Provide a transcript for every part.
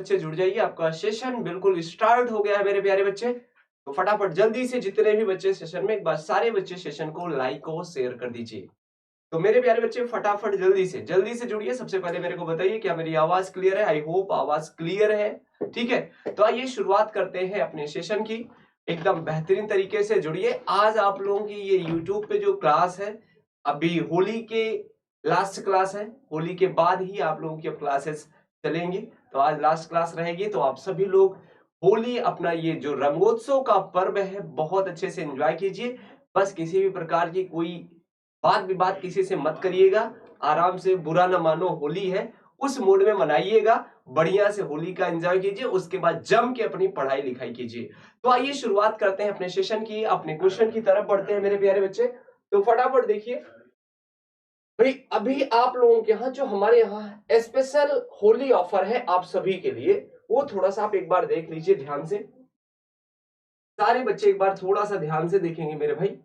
बच्चे जुड़ जाइए, आपका सेशन बिल्कुल स्टार्ट हो गया है मेरे प्यारे बच्चे। तो फटाफट जल्दी से जितने भी बच्चे सेशन में, एक बार सारे बच्चे सेशन को लाइक और शेयर कर दीजिए। तो मेरे प्यारे बच्चे फटाफट जल्दी से जुड़िए। सबसे पहले मेरे को बताइए क्या मेरी आवाज क्लियर है? आई होप आवाज क्लियर है। ठीक है, तो आइए शुरुआत करते हैं अपने सेशन की। एकदम बेहतरीन तरीके से जुड़िए। आज आप लोगों की ये यूट्यूब पे जो क्लास है, अभी होली के लास्ट क्लास है, होली के बाद ही आप लोगों की अब क्लासेस चलेंगी। तो आज लास्ट क्लास रहेगी, तो आप सभी लोग होली अपना ये जो रंगोत्सव का पर्व है बहुत अच्छे से एंजॉय कीजिए। बस किसी भी प्रकार की कोई बात विवाद किसी से मत करिएगा। आराम से, बुरा ना मानो होली है, उस मूड में मनाइएगा। बढ़िया से होली का एंजॉय कीजिए, उसके बाद जम के अपनी पढ़ाई लिखाई कीजिए। तो आइए शुरुआत करते हैं अपने सेशन की, अपने क्वेश्चन की तरफ बढ़ते हैं मेरे प्यारे बच्चे। तो फटाफट देखिए भाई, अभी आप लोगों के यहाँ जो हमारे यहाँ स्पेशल होली ऑफर है आप सभी के लिए, वो थोड़ा सा आप एक बार देख लीजिए ध्यान से। सारे बच्चे एक बार थोड़ा सा ध्यान से देखेंगे मेरे भाई।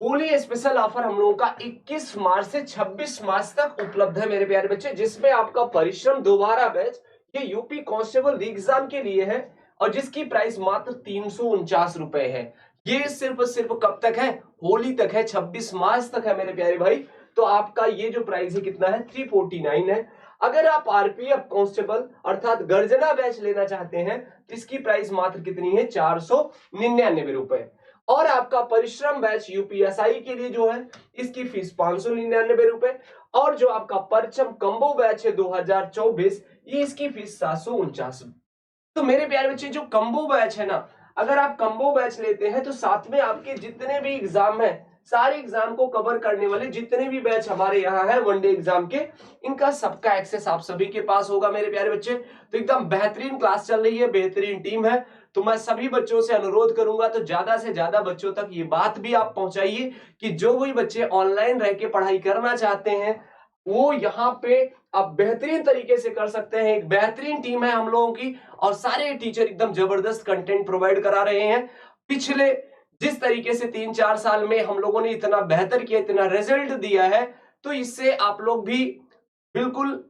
होली स्पेशल ऑफर हम लोगों का 21 मार्च से 26 मार्च तक उपलब्ध है मेरे प्यारे बच्चे, जिसमें आपका परिश्रम दोबारा बैच ये यूपी कांस्टेबल एग्जाम के लिए है, और जिसकी प्राइस मात्र 349 रुपए है। ये सिर्फ कब तक है? होली तक है, 26 मार्च तक है मेरे प्यारे भाई। तो आपका ये जो प्राइस है कितना है? 349 है। अगर आप आरपीएफ कांस्टेबल अर्थात गर्जना बैच लेना चाहते हैं तो इसकी प्राइस मात्र कितनी है? 499 रुपए। और आपका परिश्रम बैच यूपीएसआई के लिए जो है इसकी फीस 599 रुपए। और जो आपका परचम कंबो बैच है 2024, ये इसकी फीस 749। तो मेरे प्यारे बच्चे जो कंबो बैच है ना, अगर आप कंबो बैच लेते हैं तो साथ में आपके जितने भी एग्जाम है, सारे एग्जाम को कवर करने वाले जितने भी बैच हमारे यहाँ है वनडे एग्जाम के, इनका सबका एक्सेस आप सभी के पास होगा मेरे प्यारे बच्चे। तो एकदम बेहतरीन क्लास चल रही है, बेहतरीन टीम है। तो मैं सभी बच्चों से अनुरोध करूंगा तो ज्यादा से ज्यादा बच्चों तक ये बात भी आप पहुंचाइए कि जो भी बच्चे ऑनलाइन रह के पढ़ाई करना चाहते हैं वो यहाँ पे आप बेहतरीन तरीके से कर सकते हैं। एक बेहतरीन टीम है हम लोगों की, और सारे टीचर एकदम जबरदस्त कंटेंट प्रोवाइड करा रहे हैं। पिछले जिस तरीके से 3-4 साल में हम लोगों ने इतना बेहतर किया, इतना रिजल्ट दिया है, तो इससे आप लोग भी बिल्कुल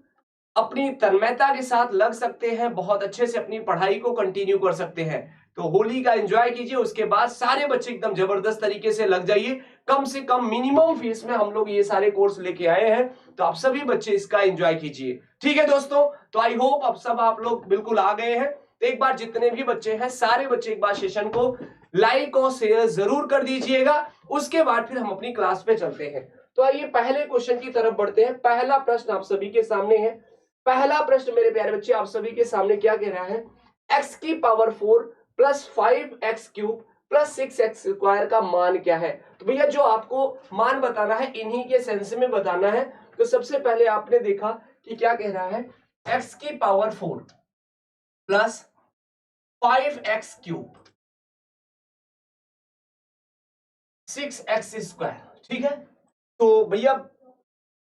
अपनी तन्मयता के साथ लग सकते हैं, बहुत अच्छे से अपनी पढ़ाई को कंटिन्यू कर सकते हैं। तो होली का एंजॉय कीजिए, उसके बाद सारे बच्चे एकदम जबरदस्त तरीके से लग जाइए। कम से कम मिनिमम फीस में हम लोग ये सारे कोर्स लेके आए हैं, तो आप सभी बच्चे इसका एंजॉय कीजिए। ठीक है दोस्तों, तो आई होप अब सब आप लोग बिल्कुल आ गए हैं। तो एक बार जितने भी बच्चे हैं सारे बच्चे एक बार सेशन को लाइक और शेयर जरूर कर दीजिएगा। उसके बाद फिर हम अपनी क्लास पे चलते हैं। तो आइए पहले क्वेश्चन की तरफ बढ़ते हैं। पहला प्रश्न आप सभी के सामने है। पहला प्रश्न मेरे प्यारे बच्चे आप सभी के सामने क्या कह रहा है? x की power 4 plus 5x cube plus 6x square का मान क्या है? तो भैया जो आपको मान बताना है इन्हीं के सेंस में बताना है। तो सबसे पहले आपने देखा कि क्या कह रहा है, x की power 4 plus 5x cube 6x square. ठीक है, तो भैया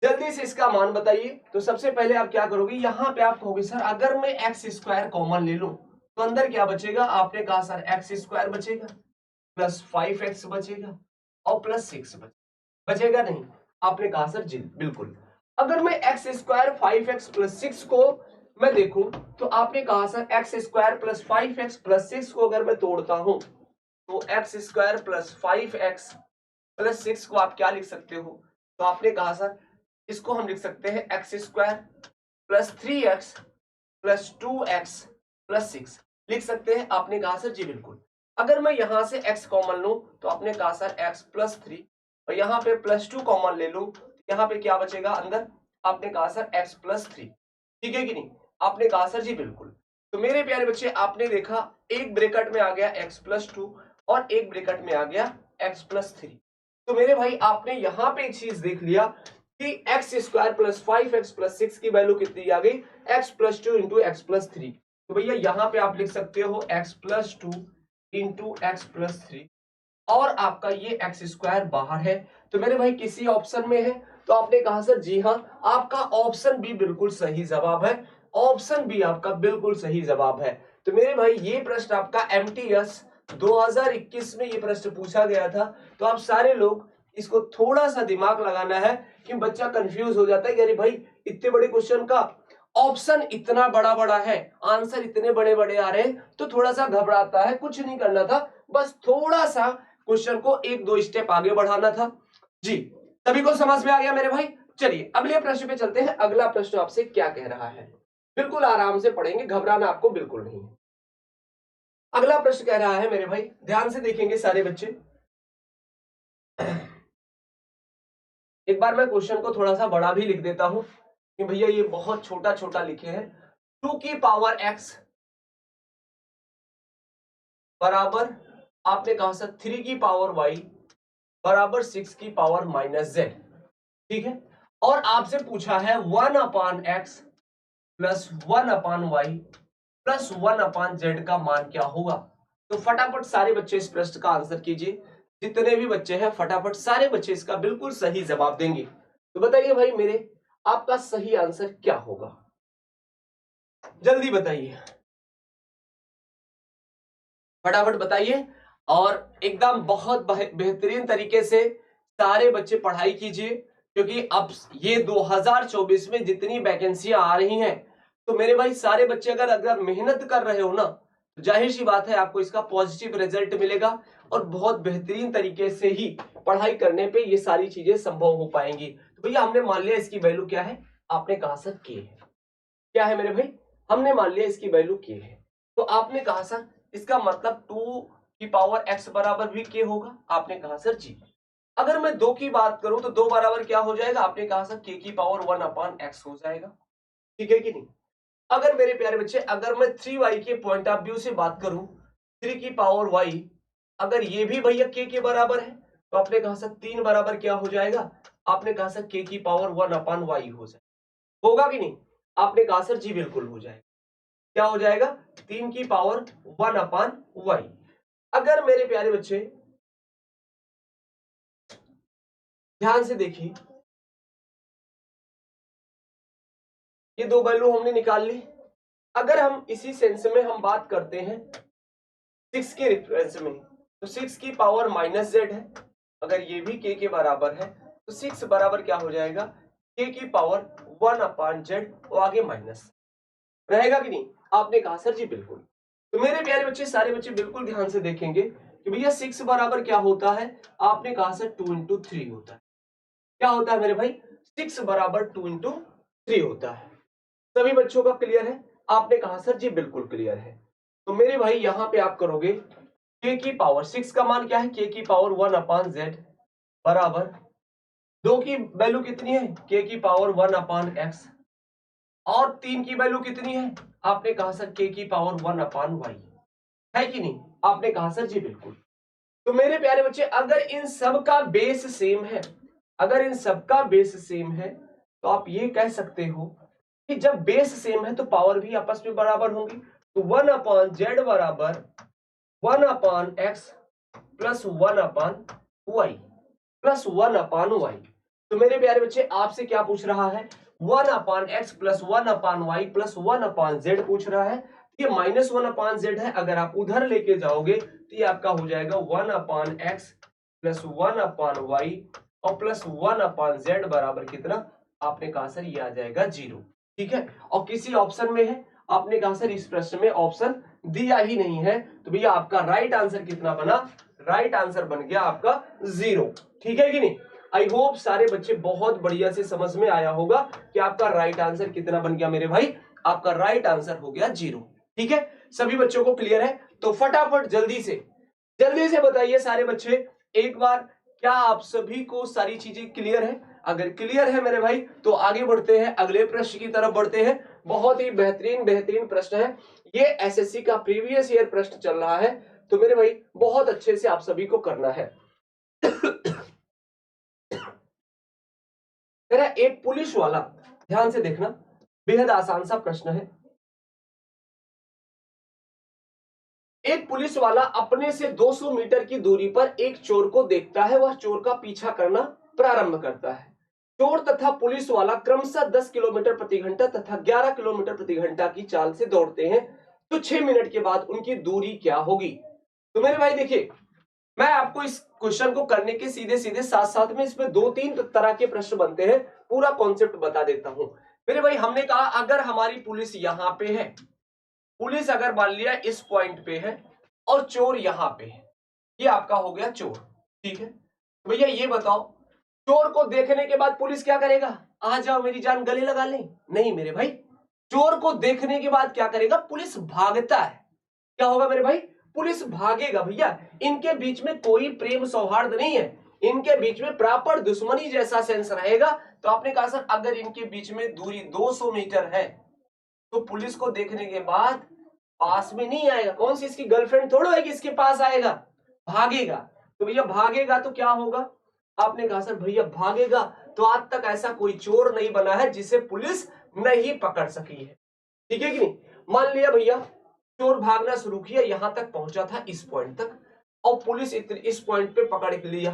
जल्दी से इसका मान बताइए। तो सबसे पहले आप क्या करोगे, यहां पे आप कहोगे सर अगर मैं एक्स स्क्वायर कॉमन ले लूं तो अंदर क्या बचेगा? आपने कहा सर एक्स स्क्वायर बचेगा प्लस 5x बचेगा और प्लस 6 बचेगा नहीं। आपने कहा सर जी बिल्कुल। अगर मैं एक्स स्क्वायर 5x प्लस 6 को मैं देखूं तो आपने कहा sir x square plus 5x plus 6 को अगर मैं तोड़ता हूं तो x square plus 5x plus 6 को आप क्या लिख सकते हो? तो आपने कहा सर इसको हम लिख सकते हैं x square plus 3x plus 2x plus 6 लिख सकते हैं। आपने कहा सर जी बिल्कुल। अगर मैं यहां से x कॉमन लूं तो आपने कहा सर x प्लस 3, और यहां पे प्लस 2 कॉमन ले लूं तो यहां पे क्या बचेगा अंदर? आपने कहा सर x प्लस 3। ठीक है कि नहीं? आपने कहा सर जी बिल्कुल। तो मेरे प्यारे बच्चे आपने देखा एक ब्रैकेट में आ गया x प्लस 2 और एक ब्रैकेट में आ गया x प्लस 3। तो मेरे भाई आपने यहां पे एक चीज देख लिया कि x square plus 5x plus 6 की वैल्यू कितनी आ गई? x plus 2 into x plus 3। तो भैया यहां पे आप लिख सकते हो x plus 2 into x plus 3, और आपका ये एक्स स्क्वायर बाहर है। तो मेरे भाई किसी ऑप्शन में है? तो आपने कहा सर जी हाँ, आपका ऑप्शन बी बिल्कुल सही जवाब है। ऑप्शन बी आपका बिल्कुल सही जवाब है। तो मेरे भाई ये प्रश्न आपका एमटीएस 2021 में ये प्रश्न पूछा गया था। तो आप सारे लोग इसको थोड़ा सा दिमाग लगाना है कि बच्चा कंफ्यूज हो जाता है कि अरे भाई इतने बड़े क्वेश्चन का ऑप्शन इतना बड़ा बड़ा है, आंसर इतने बड़े बड़े आ रहे हैं, तो थोड़ा सा घबराता है। कुछ नहीं करना था, बस थोड़ा सा क्वेश्चन को एक दो स्टेप आगे बढ़ाना था। जी, सभी को समझ में आ गया मेरे भाई? चलिए अगले प्रश्न पे चलते हैं। अगला प्रश्न आपसे क्या कह रहा है, बिल्कुल आराम से पढ़ेंगे, घबराना आपको बिल्कुल नहीं है। अगला प्रश्न कह रहा है मेरे भाई, ध्यान से देखेंगे सारे बच्चे। एक बार मैं क्वेश्चन को थोड़ा सा बड़ा भी लिख देता हूं कि भैया ये बहुत छोटा छोटा लिखे हैं। 2 की पावर x बराबर आपने कहा सर 3 की पावर y बराबर 6 की पावर -z, ठीक है। और आपसे पूछा है 1/x plus 1/y plus 1/z का मान क्या होगा। तो फटाफट सारे बच्चे इस प्रश्न का आंसर कीजिए। जितने भी बच्चे हैं फटाफट सारे बच्चे इसका बिल्कुल सही जवाब देंगे। तो बताइए भाई मेरे, आपका सही आंसर क्या होगा, जल्दी बताइए, फटाफट बताइए। और एकदम बहुत बेहतरीन तरीके से सारे बच्चे पढ़ाई कीजिए, क्योंकि अब ये 2024 में जितनी वैकेंसियां आ रही हैं, तो मेरे भाई सारे बच्चे अगर मेहनत कर रहे हो ना, तो जाहिर सी बात है आपको इसका पॉजिटिव रिजल्ट मिलेगा और बहुत बेहतरीन तरीके से ही पढ़ाई करने पे ये सारी चीजें संभव हो पाएंगी। तो भैया हमने मान लिया इसकी वैल्यू क्या है, आपने कहा सर के है। क्या है मेरे भाई, हमने मान लिया इसकी वैल्यू के है। तो आपने कहा सर इसका मतलब 2 की पावर x बराबर भी के होगा, आपने कहा सर जी। अगर मैं 2 की बात करूं तो 2 बराबर क्या हो जाएगा, आपने कहा सर के की पावर 1/x हो जाएगा, ठीक है कि नहीं। अगर मेरे प्यारे बच्चे, अगर मैं 3y के पॉइंट ऑफ व्यू से बात करूं, 3 की पावर y अगर ये भी भैया के बराबर है, तो आपने कहा सर 3 बराबर क्या हो जाएगा, आपने कहा सर के की पावर 1/y हो जाएगा, होगा कि नहीं। आपने कहा सर जी बिल्कुल हो जाएगा। क्या हो जाएगा, 3 की पावर 1/y। अगर मेरे प्यारे बच्चे ध्यान से देखिए, ये दो वैल्यू हमने निकाल ली। अगर हम इसी सेंस में हम बात करते हैं 6 के रेफरेंस में, तो 6 की पावर -z है, अगर ये भी k के बराबर है, तो 6 बराबर क्या हो जाएगा, k की पावर 1/z और आगे माइनस रहेगा कि नहीं। आपने कहा सर जी बिल्कुल। तो मेरे प्यारे बच्चे सारे बच्चे बिल्कुल ध्यान से देखेंगे कि भैया 6 बराबर क्या होता है, आपने कहा सर 2 into 3 होता है। क्या होता है मेरे भाई, 6 बराबर 2 into 3 होता है। सभी बच्चों का क्लियर है, आपने कहा सर जी बिल्कुल क्लियर है। तो मेरे भाई यहां पे आप करोगे k की पावर 6 का मान क्या है, k की पावर 1/z बराबर 2 की वैल्यू कितनी है, k की पावर 1/x और 3 की वैल्यू कितनी है, आपने कहा सर k की पावर 1/y है कि नहीं। आपने कहा सर जी बिल्कुल। तो मेरे प्यारे बच्चे अगर इन सब का बेस सेम है, अगर इन सब का बेस सेम है, तो आप ये कह सकते हो कि जब बेस सेम है तो पावर भी आपस में बराबर होंगी। तो 1/z बराबर 1/x plus 1/y plus 1/y। तो मेरे प्यारे बच्चे आपसे क्या पूछ रहा है, 1/x plus 1/y plus 1/z पूछ रहा है। ये -1/z है, अगर आप उधर लेके जाओगे तो ये आपका हो जाएगा 1/x प्लस 1/y और प्लस 1/z बराबर कितना, आपने कहा सर ये आ जाएगा 0, ठीक है। और किसी ऑप्शन में है, आपने कहा सर इस प्रश्न में ऑप्शन दिया ही नहीं है, तो भैया आपका राइट आंसर कितना बना, राइट आंसर बन गया आपका 0, ठीक है कि नहीं। आई होप सारे बच्चे बहुत बढ़िया से समझ में आया होगा कि आपका राइट आंसर कितना बन गया मेरे भाई, आपका राइट आंसर हो गया 0, ठीक है। सभी बच्चों को क्लियर है, तो फटाफट जल्दी से बताइए सारे बच्चे एक बार, क्या आप सभी को सारी चीजें क्लियर है। अगर क्लियर है मेरे भाई तो आगे बढ़ते हैं, अगले प्रश्न की तरफ बढ़ते हैं। बहुत ही बेहतरीन प्रश्न है ये, एसएससी का प्रीवियस ईयर प्रश्न चल रहा है, तो मेरे भाई बहुत अच्छे से आप सभी को करना है। मेरा एक पुलिस वाला, ध्यान से देखना, बेहद आसान सा प्रश्न है। एक पुलिस वाला अपने से 200 मीटर की दूरी पर एक चोर को देखता है, वह चोर का पीछा करना प्रारंभ करता है। चोर तथा पुलिस वाला क्रमशः 10 किलोमीटर प्रति घंटा तथा 11 किलोमीटर प्रति घंटा की चाल से दौड़ते हैं, तो 6 मिनट के बाद उनकी दूरी क्या होगी। तो मेरे भाई देखिए, मैं आपको इस क्वेश्चन को करने के सीधे सीधे साथ साथ में इसमें 2-3 तरह के प्रश्न बनते हैं, पूरा कॉन्सेप्ट बता देता हूं। मेरे भाई हमने कहा अगर हमारी पुलिस यहां पे है, पुलिस अगर मान लिया इस पॉइंट पे है और चोर यहां पे है, ये आपका हो गया चोर, ठीक है। भैया ये बताओ चोर को देखने के बाद पुलिस क्या करेगा? आ जाओ मेरी जान गले लगा ले? नहीं मेरे भाई, चोर को देखने के बाद क्या करेगा? पुलिस भागता है। क्या होगा मेरे भाई? पुलिस भागेगा। भैया इनके बीच में कोई प्रेम सौहार्द नहीं है, इनके बीच में प्रॉपर दुश्मनी जैसा सेंस रहेगा। तो आपने कहा सर अगर इनके बीच में दूरी 200 मीटर है तो पुलिस को देखने के बाद पास में नहीं आएगा। कौन सी इसकी गर्लफ्रेंड थोड़ा है कि इसके पास आएगा, भागेगा। तो भैया भागेगा तो क्या होगा? आपने कहा सर भैया भागेगा तो आज तक ऐसा कोई चोर नहीं बना है जिसे पुलिस नहीं पकड़ सकी है, ठीक है कि नहीं। मान लिया भैया चोर भागना शुरू किया, यहां तक पहुंचा था इस पॉइंट तक, और पुलिस इस पॉइंट पे पकड़ लिया,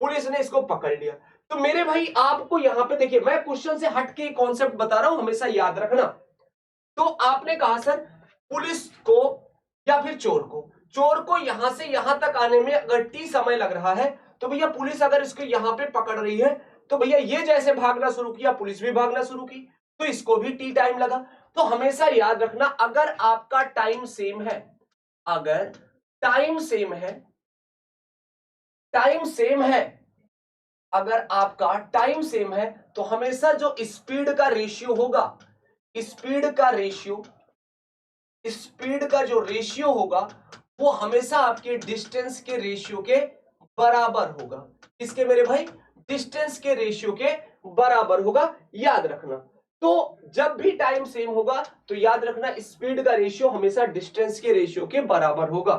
पुलिस ने इसको पकड़ लिया। तो मेरे भाई आपको यहां पे देखिए, मैं क्वेश्चन से हट के कॉन्सेप्ट बता रहा हूं, हमेशा याद रखना। तो आपने कहा सर पुलिस को या फिर चोर को यहां से यहां तक आने में अगर टी समय लग रहा है, तो भैया पुलिस अगर इसको यहां पे पकड़ रही है तो भैया ये जैसे भागना शुरू किया, पुलिस भी भागना शुरू की, तो इसको भी टी टाइम लगा। तो हमेशा याद रखना अगर आपका टाइम सेम है, अगर टाइम सेम है, टाइम सेम है, अगर आपका टाइम सेम है तो हमेशा जो स्पीड का रेशियो होगा, स्पीड का जो रेशियो होगा वो हमेशा आपके डिस्टेंस के रेशियो के बराबर होगा। किसके मेरे भाई? डिस्टेंस के रेशियो के बराबर होगा, याद रखना। तो जब भी टाइम सेम होगा तो याद रखना स्पीड का रेशियो हमेशा डिस्टेंस के रेशियो के बराबर होगा।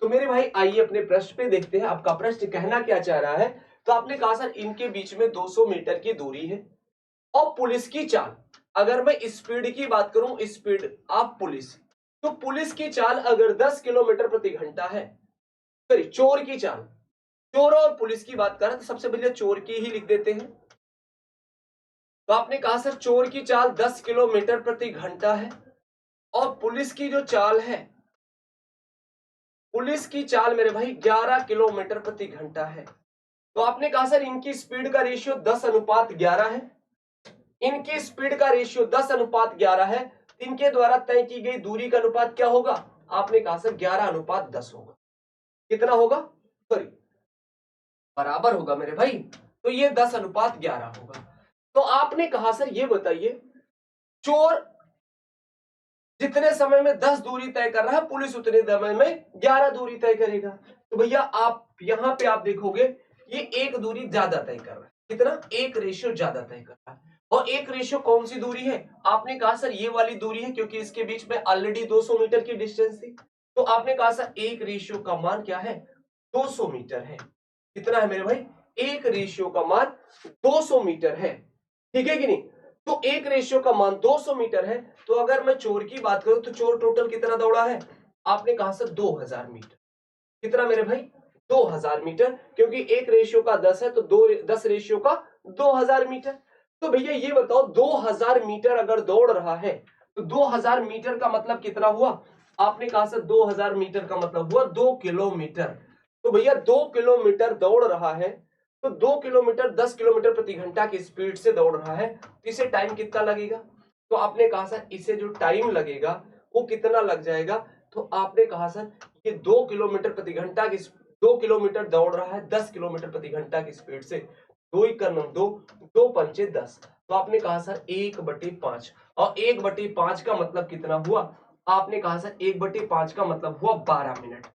तो मेरे भाई आइए अपने प्रश्न पे देखते हैं, आपका प्रश्न कहना क्या चाह रहा है। तो आपने कहा सर इनके बीच में 200 मीटर की दूरी है और पुलिस की चाल, अगर मैं स्पीड की बात करूं, स्पीड ऑफ पुलिस, तो पुलिस की चाल अगर 10 किलोमीटर प्रति घंटा है, सॉरी चोर की चाल, चोर और पुलिस की बात करें तो सबसे पहले चोर की ही लिख देते हैं। तो आपने कहा सर चोर की चाल 10 किलोमीटर प्रति घंटा है और पुलिस की जो चाल है, पुलिस की चाल मेरे भाई 11 किलोमीटर प्रति घंटा है। तो आपने कहा सर इनकी स्पीड का रेशियो 10:11 है, इनकी स्पीड का रेशियो 10:11 है, इनके द्वारा तय की गई दूरी का अनुपात क्या होगा? आपने कहा सर 11:10 होगा। कितना होगा? सॉरी बराबर होगा मेरे भाई, तो ये 10:11 होगा। तो आपने कहा सर ये बताइए चोर जितने समय में 10 दूरी तय कर रहा है, पुलिस उतने समय में 11 दूरी तय करेगा। तो भैया आप यहां पे आप देखोगे ये एक दूरी ज्यादा तय कर रहा है। कितना? एक रेशियो ज्यादा तय कर रहा है। और एक रेशियो कौन सी दूरी है? आपने कहा सर ये वाली दूरी है, क्योंकि इसके बीच में ऑलरेडी 200 मीटर की डिस्टेंस थी। तो आपने कहा सर एक रेशियो का मान क्या है? 200 मीटर है। कितना है मेरे भाई? एक रेशियो का मान 200 मीटर है, ठीक है कि नहीं। तो एक रेशियो का मान 200 मीटर है। तो अगर मैं चोर की बात करूं तो चोर टोटल कितना दौड़ा है? आपने कहा सर 2000 मीटर। कितना मेरे भाई? 2000 मीटर, क्योंकि एक रेशियो का 10 है तो 10 रेशियो का 2000 मीटर। तो भैया ये बताओ 2000 मीटर अगर दौड़ रहा है तो 2000 मीटर का मतलब कितना हुआ? आपने कहा सर 2000 मीटर का मतलब हुआ 2 किलोमीटर। तो भैया 2 किलोमीटर दौड़ रहा है, तो 2 किलोमीटर 10 किलोमीटर प्रति घंटा की स्पीड से दौड़ रहा है, तो इसे टाइम कितना लगेगा? तो आपने कहा सर इसे जो टाइम लगेगा वो कितना लग जाएगा? तो आपने कहा सर ये 2 किलोमीटर प्रति घंटा की 2 किलोमीटर दौड़ रहा है 10 किलोमीटर प्रति घंटा की स्पीड से, 2 × 2 2 पंचे 10। तो आपने कहा सर 1/5, और 1/5 का मतलब कितना हुआ? आपने कहा सर 1/5 का मतलब हुआ 12 मिनट।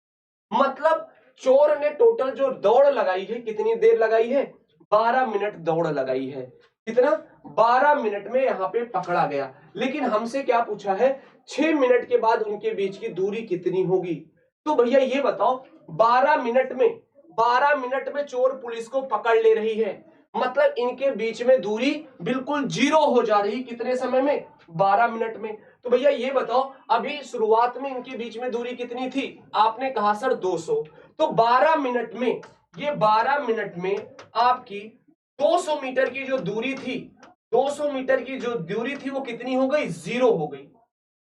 मतलब चोर ने टोटल जो दौड़ लगाई है कितनी देर लगाई है? 12 मिनट दौड़ लगाई है। कितना? 12 मिनट में यहां पे पकड़ा गया। लेकिन हमसे क्या पूछा है? 6 मिनट के बाद उनके बीच की दूरी कितनी होगी। तो भैया ये बताओ 12 मिनट में, 12 मिनट में चोर पुलिस को पकड़ ले रही है, मतलब इनके बीच में दूरी बिल्कुल 0 हो जा रही। कितने समय में? 12 मिनट में। तो भैया ये बताओ अभी शुरुआत में इनके बीच में दूरी कितनी थी? आपने कहा सर 200। तो 12 मिनट में, ये 12 मिनट में आपकी 200 मीटर की जो दूरी थी, 200 मीटर की जो दूरी थी वो कितनी हो गई? 0 हो गई।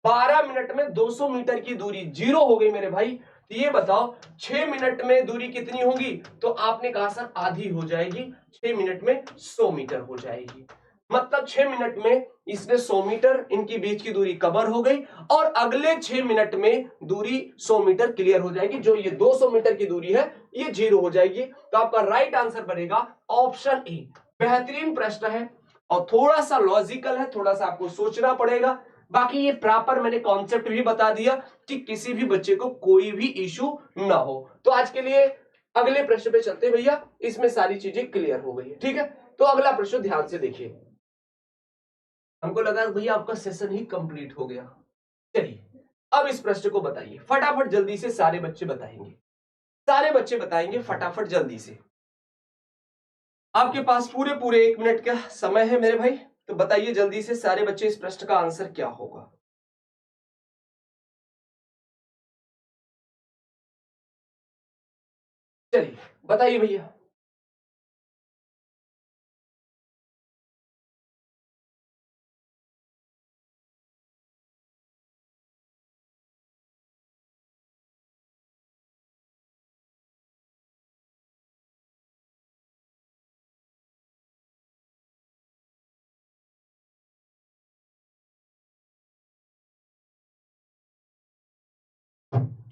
12 मिनट में 200 मीटर की दूरी 0 हो गई मेरे भाई। तो ये बताओ 6 मिनट में दूरी कितनी होगी? तो आपने कहा सर आधी हो जाएगी, 6 मिनट में 100 मीटर हो जाएगी। मतलब 6 मिनट में इसने 100 मीटर इनकी बीच की दूरी कवर हो गई और अगले 6 मिनट में दूरी 100 मीटर क्लियर हो जाएगी। जो ये 200 मीटर की दूरी है ये 0 हो जाएगी। तो आपका राइट आंसर बनेगा ऑप्शन ए। बेहतरीन प्रश्न है और थोड़ा सा लॉजिकल है, थोड़ा सा आपको सोचना पड़ेगा। बाकी ये प्रॉपर मैंने कॉन्सेप्ट भी बता दिया कि किसी भी बच्चे को कोई भी इशू ना हो। तो आज के लिए अगले प्रश्न पे चलते हैं भैया, इसमें सारी चीजें क्लियर हो गई है। ठीक है, तो अगला प्रश्न ध्यान से देखिए। हमको लगा भैया आपका सेशन ही कंप्लीट हो गया। चलिए अब इस प्रश्न को बताइए फटाफट, जल्दी से सारे बच्चे बताएंगे, सारे बच्चे बताएंगे फटाफट जल्दी से। आपके पास पूरे पूरे 1 मिनट का समय है मेरे भाई, तो बताइए जल्दी से सारे बच्चे इस प्रश्न का आंसर क्या होगा। चलिए बताइए भैया।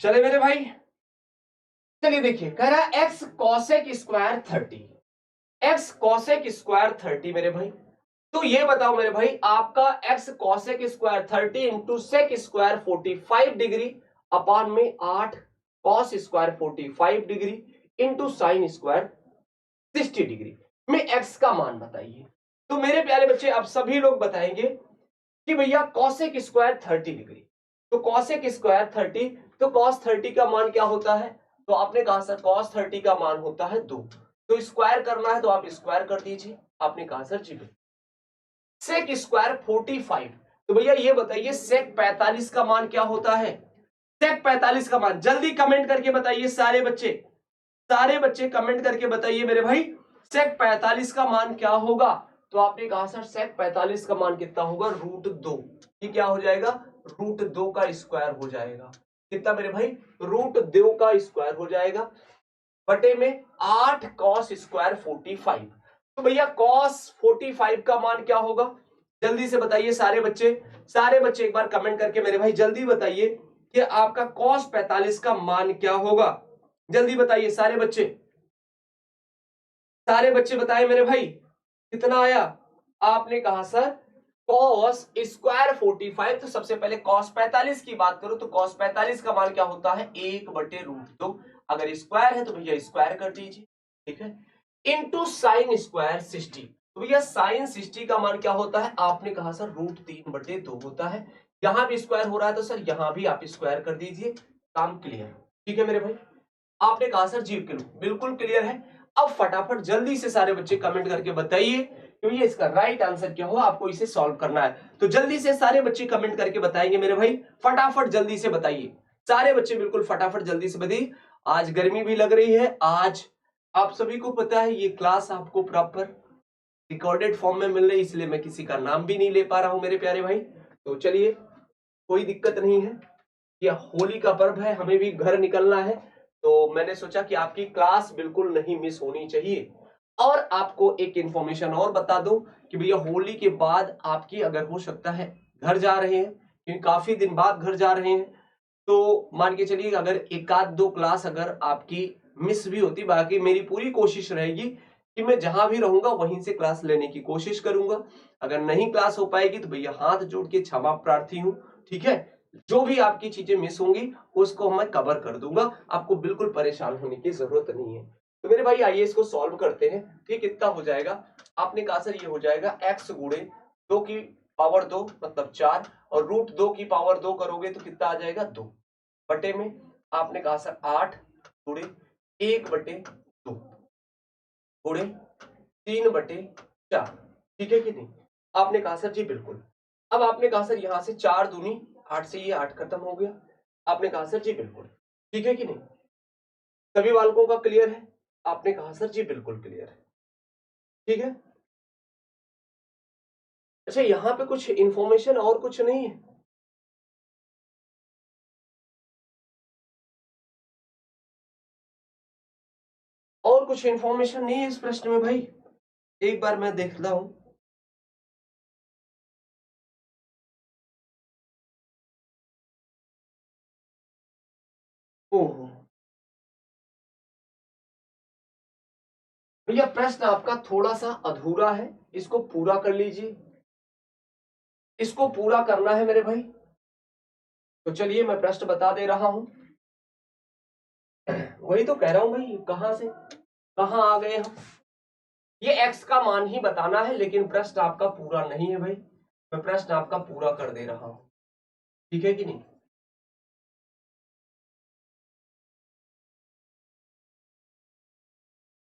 चले मेरे भाई, चलिए देखिए कह रहा है x cosec square 30, x cosec square 30 मेरे भाई। तो ये बताओ मेरे भाई आपका x cosec square 30 into sec square 45 degree upon में 8 cos square 45 degree into sine square 60 degree में एक्स का मान बताइए। तो मेरे प्यारे बच्चे आप सभी लोग बताएंगे कि भैया कॉसेक स्क्वायर 30 डिग्री, तो कॉसेक स्क्वायर 30, तो कॉस 30 का मान क्या होता है? तो आपने कहा सर कॉस 30 का मान होता है 2, तो स्क्वायर करना है तो आप स्क्वायर कर दीजिए। आपने कहा सर जी। सेक स्क्वायर 45, तो भैया ये बताइए सेक 45 का मान क्या होता है? सेक 45 का मान जल्दी कमेंट करके बताइए सारे बच्चे, सारे बच्चे कमेंट करके बताइए मेरे भाई सेक 45 का मान क्या होगा? तो आपने कहा सर सेक 45 का मान कितना होगा? √2। ये क्या हो जाएगा? √2 का स्क्वायर हो जाएगा। कितना मेरे भाई? √2 का स्क्वायर हो जाएगा बटे में 8 कॉस स्क्वायर 45। तो भैया कॉस 45 का मान क्या होगा? जल्दी से बताइए सारे बच्चे, सारे बच्चे एक बार कमेंट करके मेरे भाई जल्दी बताइए कि आपका कॉस 45 का मान क्या होगा। जल्दी बताइए सारे बच्चे, सारे बच्चे बताए मेरे भाई कितना आया? आपने कहा सर कॉस स्क्वायर 45, तो सबसे पहले कॉस 45 की बात करो तो कॉस 45 का मान क्या होता है? 1/√2। अगर स्क्वायर है तो भैया स्क्वायर कर दीजिए, ठीक है, इंटू साइन स्क्वायर 60। तो भैया साइन 60 का मान क्या होता है? आपने कहा सर √3/2 होता है। यहां भी स्क्वायर हो रहा है तो सर यहां भी आप स्क्वायर कर दीजिए, काम क्लियर। ठीक है मेरे भाई, आपने कहा सर जी बिल्कुल क्लियर है। अब फटाफट जल्दी से सारे बच्चे कमेंट करके बताइए कि ये इसका राइट आंसर क्या हो, आपको इसे सॉल्व करना है। तो जल्दी से सारे बच्चे कमेंट करके बताएंगे मेरे भाई, फटाफट जल्दी से बताइए सारे बच्चे, बिल्कुल फटाफट जल्दी से बताइए। आज गर्मी भी लग रही है, आज आप सभी को पता है ये क्लास आपको प्रॉपर रिकॉर्डेड फॉर्म में मिल रही है, इसलिए मैं किसी का नाम भी नहीं ले पा रहा हूं मेरे प्यारे भाई। तो चलिए कोई दिक्कत नहीं है, ये होली का पर्व है, हमें भी घर निकलना है, तो मैंने सोचा कि आपकी क्लास बिल्कुल नहीं मिस होनी चाहिए। और आपको एक इंफॉर्मेशन और बता दूं कि भैया होली के बाद आपकी अगर हो सकता है घर जा रहे हैं, क्योंकि काफी दिन बाद घर जा रहे हैं, तो मान के चलिए अगर एक आध दो क्लास अगर आपकी मिस भी होती, बाकी मेरी पूरी कोशिश रहेगी कि मैं जहां भी रहूंगा वहीं से क्लास लेने की कोशिश करूंगा। अगर नहीं क्लास हो पाएगी तो भैया हाथ जोड़ के क्षमा प्रार्थी हूं, ठीक है। जो भी आपकी चीजें मिस होंगी उसको मैं कवर कर दूंगा, आपको बिल्कुल परेशान होने की जरूरत नहीं है। तो मेरे भाई आइए इसको सॉल्व करते हैं। ठीक, कितना हो जाएगा? आपने कहा सर ये हो जाएगा x गुणे 2 की पावर 2 मतलब 4, और √2 की पावर 2 करोगे तो कितना आ जाएगा? 2 बटे में आपने कहा सर 8 गुणे 1/2 गुणे 3/4। ठीक है कि नहीं? आपने कहा सर जी बिल्कुल। अब आपने कहा सर यहां से 4 दूनी 8 से ये 8 खत्म हो गया। आपने कहा सर जी बिल्कुल। ठीक है कि नहीं? सभी बालकों का क्लियर है? आपने कहा सर जी बिल्कुल क्लियर है। ठीक है, अच्छा यहां पे कुछ इंफॉर्मेशन और कुछ नहीं है? कुछ इंफॉर्मेशन नहीं है इस प्रश्न में भाई, एक बार मैं देखता हूं। ओहो भैया, प्रश्न आपका थोड़ा सा अधूरा है, इसको पूरा कर लीजिए। इसको पूरा करना है मेरे भाई। तो चलिए मैं प्रश्न बता दे रहा हूं। वही तो कह रहा हूं भाई, कहां से कहां आ गए हम। ये x का मान ही बताना है, लेकिन प्रश्न आपका पूरा नहीं है भाई। मैं प्रश्न आपका पूरा कर दे रहा हूं, ठीक है कि नहीं।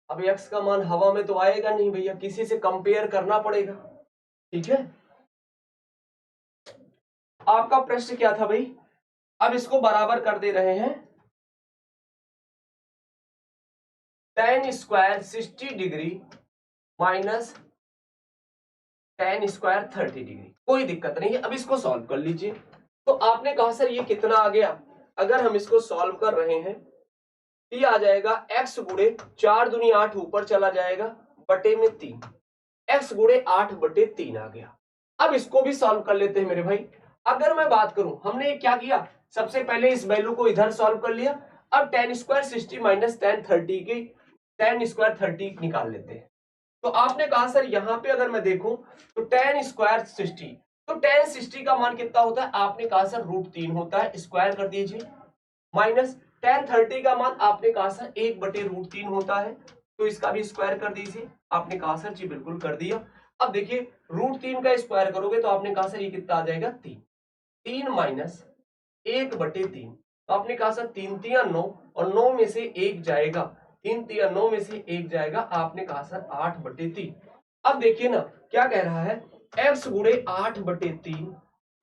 अब x का मान हवा में तो आएगा नहीं भैया, किसी से कंपेयर करना पड़ेगा, ठीक है। आपका प्रश्न क्या था भाई। अब इसको बराबर कर दे रहे हैं, tan square 60 degree minus tan square 30 degree. कोई दिक्कत नहीं है, अब इसको सॉल्व कर लीजिए। तो आपने कहा सर ये कितना आ गया। अगर हम इसको सॉल्व कर रहे हैं, ये आ जाएगा x गुणे 4 दूनी 8 ऊपर चला जाएगा बटे में 3, x गुणे 8 बटे 3 आ गया। अब इसको भी सॉल्व कर लेते हैं मेरे भाई। अगर मैं बात करूं, हमने क्या किया, सबसे पहले इस वैल्यू को इधर सॉल्व कर लिया। अब tan स्क्वायर 60 माइनस tan 30 की tan स्क्वायर 30 निकाल लेते हैं। तो आपने कहा सर यहां पे अगर मैं देखूं तो tan स्क्वायर 60, तो tan 60 का मान कितना होता है, आपने कहा सर √3 होता है, स्क्वायर कर दीजिए। माइनस tan 30 का मान आपने कहा सर 1/√3 होता है, तो इसका भी स्क्वायर कर दीजिए। आपने कहा सर जी बिल्कुल कर दिया। अब देखिए √3 का स्क्वायर करोगे तो आपने कहा सर ये कितना आ जाएगा 3, 3 माइनस 1/3, तो आपने कहा सर 3 3 9 और 9 में से 1 जाएगा, 3 3 9 में से 1 जाएगा, आपने कहा सर 8/3। अब देखिए ना क्या कह रहा है, x गुणे 8/3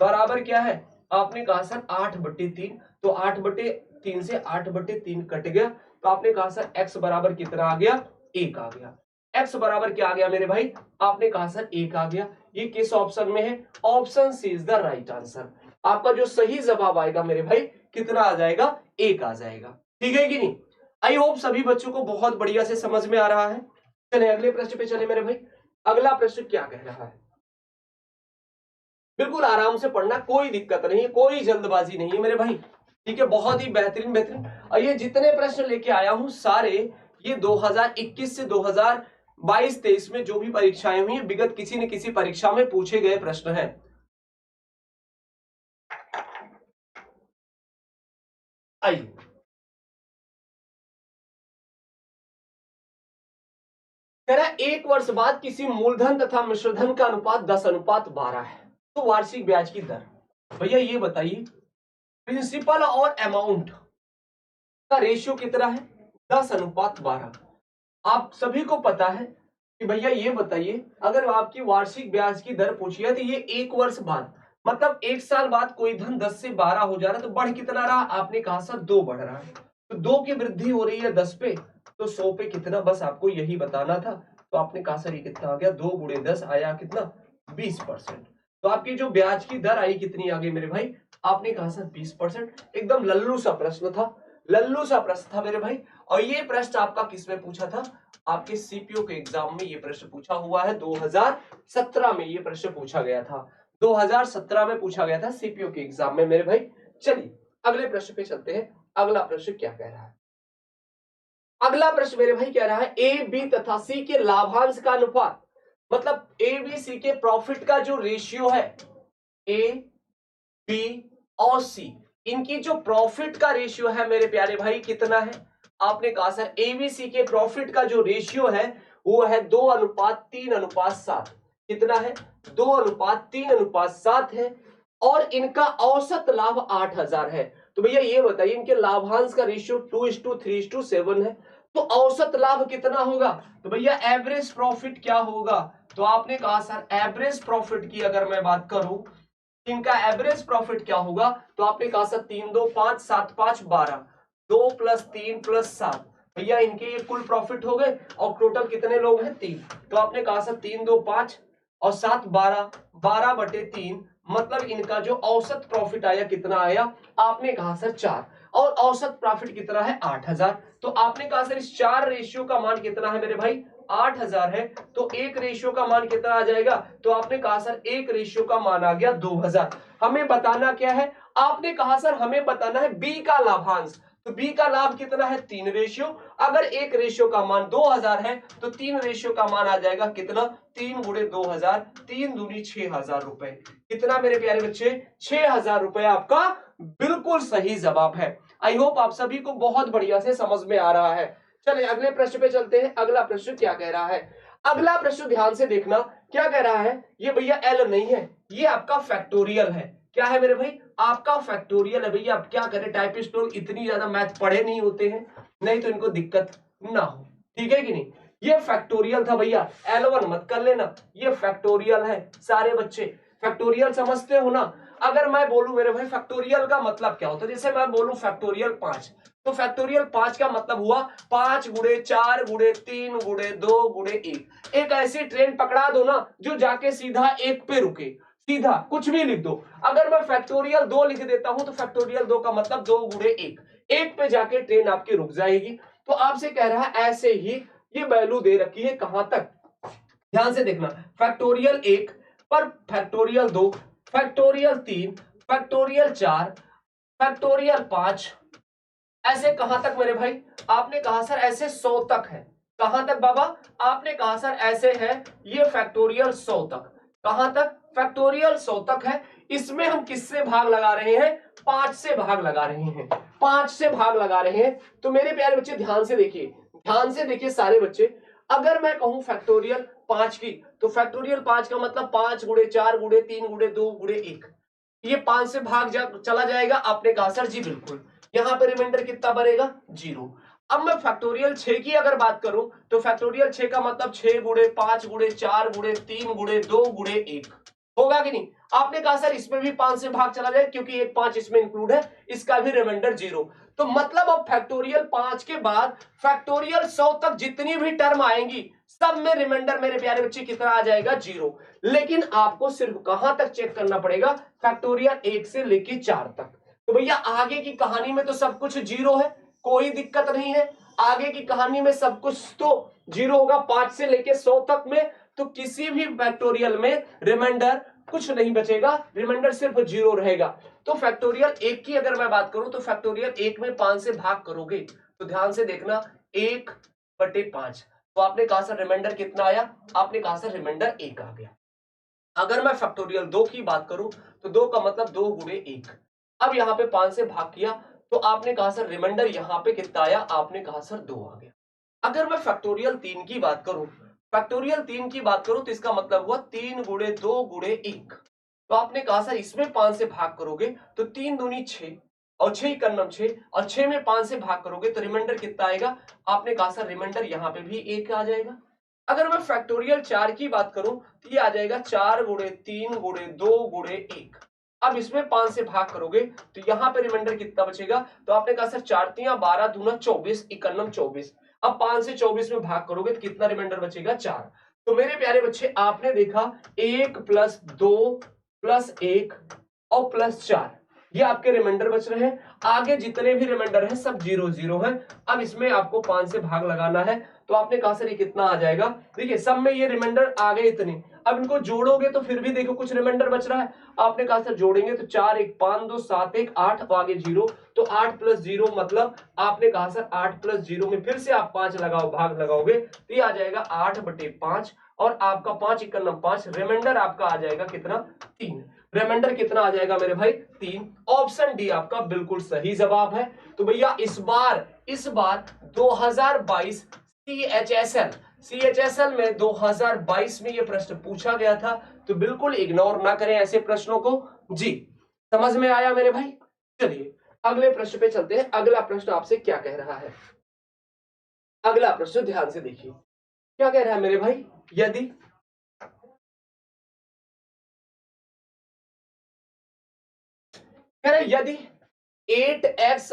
बराबर क्या है, आपने कहा सर 8/3, तो 8/3 से 8/3 कट गया, तो आपने कहा सर x बराबर कितना आ गया, 1 आ गया। x बराबर क्या आ गया मेरे भाई, आपने कहा सर 1 आ गया। ये किस ऑप्शन में है, option C is the right answer. आपका जो सही जवाब आएगा मेरे भाई कितना आ जाएगा, 1 आ जाएगा, ठीक है कि नहीं। आई होप सभी बच्चों को बहुत बढ़िया से समझ में आ रहा है। चले अगले प्रश्न पे चले मेरे भाई। अगला प्रश्न क्या कह रहा है, बिल्कुल आराम से पढ़ना, कोई दिक्कत नहीं है, कोई जल्दबाजी नहीं है मेरे भाई, ठीक है। बहुत ही बेहतरीन बेहतरीन। और ये जितने प्रश्न लेके आया हूं सारे ये 2021 से 2022-23 में जो भी परीक्षाएं हुई विगत किसी न किसी परीक्षा में पूछे गए प्रश्न हैं। आइए कह रहा है 1 वर्ष बाद किसी मूलधन तथा मिश्रधन का अनुपात 10:12 है, तो वार्षिक ब्याज की दर। भैया ये बताइए प्रिंसिपल और अमाउंट का रेशियो कितना है, 10:12। आप सभी को पता है कि भैया ये बताइए अगर आपकी वार्षिक ब्याज की दर पूछी है तो ये 1 वर्ष बाद, मतलब 1 साल बाद कोई धन 10 से 12 हो जा रहा है, तो बढ़ कितना रहा, आपने कहा सर 2 बढ़ रहा है, तो 2 की वृद्धि हो रही है 10 पे, तो 100 पे कितना, बस आपको यही बताना था। तो आपने कहा सर ये कितना आ गया, 2 गुणे 10 आया कितना, 20%। तो आपकी जो ब्याज की दर आई कितनी आ गई मेरे भाई, आपने कहा सर 20%। एकदम लल्लू सा प्रश्न था, लल्लू सा प्रश्न था मेरे भाई। और ये प्रश्न आपका किसमें पूछा था, आपके सीपीओ के एग्जाम में ये प्रश्न पूछा हुआ है, 2017 में ये प्रश्न पूछा गया था, 2017 में पूछा गया था सीपीओ के एग्जाम में मेरे भाई। चलिए अगले प्रश्न पे चलते हैं। अगला प्रश्न क्या कह रहा है, अगला प्रश्न मेरे भाई कह रहा है ए बी तथा सी के लाभांश का अनुपात, मतलब ए बी सी के प्रॉफिट का जो रेशियो है, ए बी और सी इनकी जो प्रॉफिट का रेशियो है मेरे प्यारे भाई कितना है, आपने कहा सर एबीसी के प्रॉफिट का जो रेशियो है वो है 2:3:7। कितना है, 2:3:7 है, और इनका औसत लाभ 8,000 है। तो भैया ये बताइए इनके लाभांश का रेशियो 2:3:7 है, तो औसत लाभ कितना होगा, तो भैया एवरेज प्रॉफिट क्या होगा, तो आपने कहा सर एवरेज प्रॉफिट की अगर मैं बात करूं इनका एवरेज प्रॉफिट क्या होगा, तो आपने कहा सर 3 2 5 7 5 12, 2 + 3 + 7, भैया इनके ये कुल प्रॉफिट हो गए, और टोटल कितने लोग हैं 3, तो आपने कहा सर 3 2 5 और 7 12, 12/3, मतलब इनका जो औसत प्रॉफिट आया कितना आया, आपने कहा सर 4। और औसत प्रॉफिट कितना है 8000। तो आपने कहा सर इस 4 रेशियो का मान कितना है मेरे भाई 8000 है, तो 1 रेशियो का मान कितना आ जाएगा, तो आपने कहा सर 1 रेशियो का मान आ गया 2000। हमें बताना क्या है, आपने कहा सर हमें बताना है बी का लाभांश, तो बी का लाभ कितना है 3 रेशियो। अगर 1 रेशियो का मान 2000 है तो 3 रेशियो का मान आ जाएगा कितना, 3 गुणे 2000, 3 दूनी 6000 रुपए। कितना मेरे प्यारे बच्चे 6000 रुपए आपका बिल्कुल सही जवाब है। आई होप आप सभी को बहुत बढ़िया से समझ में आ रहा है। चलिए अगले प्रश्न पे चलते हैं। अगला प्रश्न क्या कह रहा है, अगला प्रश्न ध्यान से देखना क्या कह रहा है, ये भैया एल नहीं है, ये आपका फैक्टोरियल है। क्या है मेरे भाई आपका फैक्टोरियल है। भैया आप क्या करें, टाइपिस्ट लोग इतनी ज्यादा मैथ पढ़े नहीं होते हैं, नहीं तो इनको दिक्कत ना हो, ठीक है कि नहीं। ये फैक्टोरियल था भैया, L1 मत कर लेना, ये फैक्टोरियल है। सारे बच्चे फैक्टोरियल समझते हो ना। अगर मैं बोलूं मेरे भाई फैक्टोरियल का मतलब क्या होता है, जैसे मैं बोलूं फैक्टोरियल 5, तो फैक्टोरियल 5 का मतलब हुआ 5 गुणे 4 गुणे 3 गुणे 2 गुणे 1। एक ऐसी ट्रेन पकड़ा दो ना जो जाके सीधा 1 पे रुके, सीधा कुछ भी लिख दो। अगर मैं फैक्टोरियल 2 लिख देता हूं तो फैक्टोरियल 2 का मतलब 2 गुणे 1, 1 पे जाके ट्रेन आपकी रुक जाएगी। तो आपसे कह रहा है ऐसे ही ये वैल्यू दे रखी है कहां तक, ध्यान से देखना, फैक्टोरियल 1 पर फैक्टोरियल 2, फैक्टोरियल 3, फैक्टोरियल 4, फैक्टोरियल 5, ऐसे कहां तक मेरे भाई, आपने कहा सर ऐसे 100 तक है। कहां तक बाबा, आपने कहा सर ऐसे है ये फैक्टोरियल 100 तक। कहां तक, फैक्टोरियल 100 तक है। इसमें हम किससे भाग लगा रहे हैं, 5 से भाग लगा रहे हैं, 5 से भाग लगा रहे हैं। तो मेरे प्यारे बच्चे ध्यान से देखिए, ध्यान से देखिए सारे बच्चे। अगर मैं कहूं फैक्टोरियल 5 की, तो फैक्टोरियल 5 का मतलब 5 गुणे 4 गुणे 3 गुणे 2 गुणे 1, ये 5 से भाग चला जाएगा। आपने कहा सर जी बिल्कुल, यहां पे रिमाइंडर कितना बनेगा 0। अब मैं फैक्टोरियल 6 की अगर बात करूं तो फैक्टोरियल 6 का मतलब 6 गुणे 5 गुणे 4 गुणे 3 गुणे 2 गुणे 1 होगा कि नहीं। आपने कहा सर इसमें भी 5 से भाग चला जाए क्योंकि एक 5 इसमें इंक्लूड है, इसका भी रिमाइंडर 0। तो मतलब अब फैक्टोरियल 5 के बाद फैक्टोरियल 100 तक जितनी भी टर्म आएंगी सब में रिमाइंडर मेरे प्यारे बच्चे कितना आ जाएगा 0। लेकिन आपको सिर्फ कहां तक चेक करना पड़ेगा, फैक्टोरियल 1 से लेके 4 तक। तो भैया आगे की कहानी में तो सब कुछ 0 है, कोई दिक्कत नहीं है। आगे की कहानी में सब कुछ तो 0 होगा, 5 से लेके 100 तक में तो किसी भी फैक्टोरियल में रिमाइंडर कुछ नहीं बचेगा, रिमाइंडर सिर्फ 0 रहेगा। तो फैक्टोरियल 1 की अगर मैं बात करूं तो फैक्टोरियल 1 में 5 से भाग करोगे तो ध्यान से देखना 1/5, तो आपने कहा सर रिमाइंडर कितना आया, आपने कहा सर रिमाइंडर 1 आ गया। अगर मैं फैक्टोरियल 2 की बात करूं तो 2 का मतलब 2 गुणे 1। अब यहां पे 5 से भाग किया तो आपने कहा सर रिमाइंडर यहां पे कितना आया, आपने कहा सर 2 आ गया। अगर मैं फैक्टोरियल 3 की बात करूं, फैक्टोरियल 3 की बात करूं तो इसका मतलब हुआ 3 गुणे 2 गुणे 1। तो आपने कहा सर इसमें 5 से भाग करोगे तो 3 दूनी 6 और 6 का नम 6 और 6 में 5 से भाग करोगे तो रिमाइंडर कितना आएगा, आपने कहा सर रिमाइंडर यहां पे भी 1 आ जाएगा। अगर मैं फैक्टोरियल 4 की बात करूं तो ये आ जाएगा 4 गुणे 3 गुणे 2 गुणे 1। अब इसमें 5 से भाग करोगे तो यहां पे रिमाइंडर कितना बचेगा, तो आपने कहा सर 4 तिया 12 दूना 24 इकन्नम 24। अब 5 से 24 में भाग करोगे तो कितना रिमाइंडर बचेगा 4। तो मेरे प्यारे बच्चे आपने देखा 1 प्लस 2 प्लस 1 और प्लस 4, ये आपके रिमाइंडर बच रहे हैं। आगे जितने भी रिमाइंडर हैं सब 0 0 है। अब इसमें आपको 5 से भाग लगाना है तो आपने कहा सर ये कितना आ जाएगा, देखिए सब में ये रिमाइंडर आ गए इतने। अब इनको जोड़ोगे तो फिर भी देखो कुछ रिमाइंडर बच रहा है। आपने कहा सर जोड़ेंगे तो 4 1 5 2 7 1 8 आगे 0, तो 8 प्लस 0 मतलब आपने कहा सर 8 प्लस 0 में फिर से आप 5 लगाओ, भाग लगाओगे तो ये आ जाएगा 8/5 और आपका 5 इक्कन्नम 5, रिमाइंडर आपका आ जाएगा कितना 3। रिमाइंडर कितना आ जाएगा मेरे भाई 3। ऑप्शन डी आपका बिल्कुल सही जवाब है। तो भैया इस बार 2022 सीएचएसएल में 2022 में ये प्रश्न पूछा गया था, तो बिल्कुल इग्नोर ना करें ऐसे प्रश्नों को जी। समझ में आया मेरे भाई। चलिए अगले प्रश्न पे चलते हैं। अगला प्रश्न आपसे क्या कह रहा है, अगला प्रश्न ध्यान से देखिए क्या कह रहा है मेरे भाई, यदि कह रहा है यदि 8x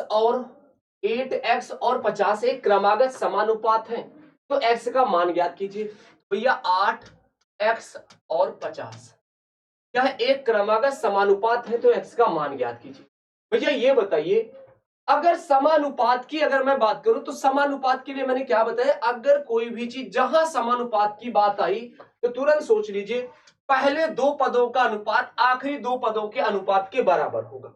और 50 एक क्रमागत समानुपात है तो x का मान ज्ञात कीजिए। भैया 8x और 50 क्या है, एक क्रमागत समानुपात है तो x का मान ज्ञात कीजिए। भैया ये बताइए अगर समानुपात की अगर मैं बात करूं तो समानुपात के लिए मैंने क्या बताया, अगर कोई भी चीज जहां समानुपात की बात आई तो तुरंत सोच लीजिए पहले दो पदों का अनुपात आखिरी दो पदों के अनुपात के बराबर होगा।